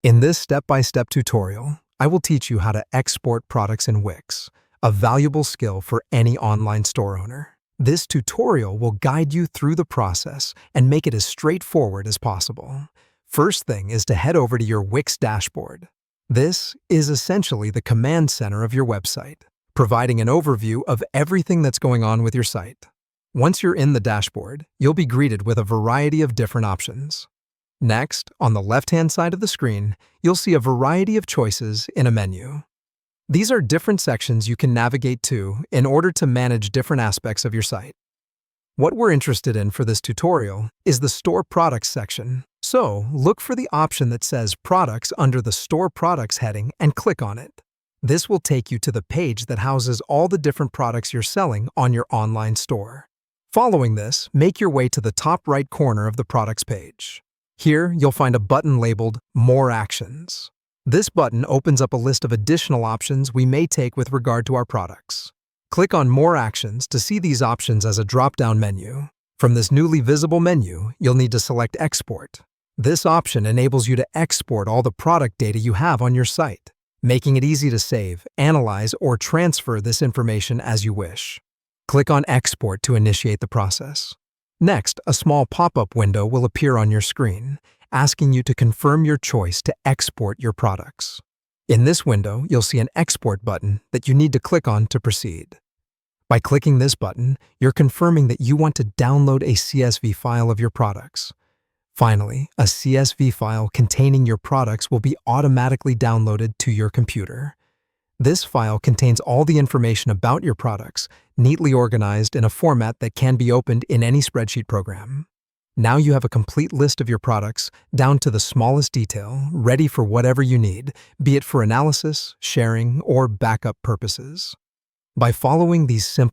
In this step-by-step tutorial, I will teach you how to export products in Wix, a valuable skill for any online store owner. This tutorial will guide you through the process and make it as straightforward as possible. First thing is to head over to your Wix dashboard. This is essentially the command center of your website, providing an overview of everything that's going on with your site. Once you're in the dashboard, you'll be greeted with a variety of different options. Next, on the left-hand side of the screen, you'll see a variety of choices in a menu. These are different sections you can navigate to in order to manage different aspects of your site. What we're interested in for this tutorial is the Store Products section, so look for the option that says Products under the Store Products heading and click on it. This will take you to the page that houses all the different products you're selling on your online store. Following this, make your way to the top right corner of the Products page. Here, you'll find a button labeled More Actions. This button opens up a list of additional options we may take with regard to our products. Click on More Actions to see these options as a drop-down menu. From this newly visible menu, you'll need to select Export. This option enables you to export all the product data you have on your site, making it easy to save, analyze, or transfer this information as you wish. Click on Export to initiate the process. Next, a small pop-up window will appear on your screen, asking you to confirm your choice to export your products. In this window, you'll see an Export button that you need to click on to proceed. By clicking this button, you're confirming that you want to download a CSV file of your products. Finally, a CSV file containing your products will be automatically downloaded to your computer. This file contains all the information about your products, neatly organized in a format that can be opened in any spreadsheet program. Now you have a complete list of your products, down to the smallest detail, ready for whatever you need, be it for analysis, sharing, or backup purposes. By following these simple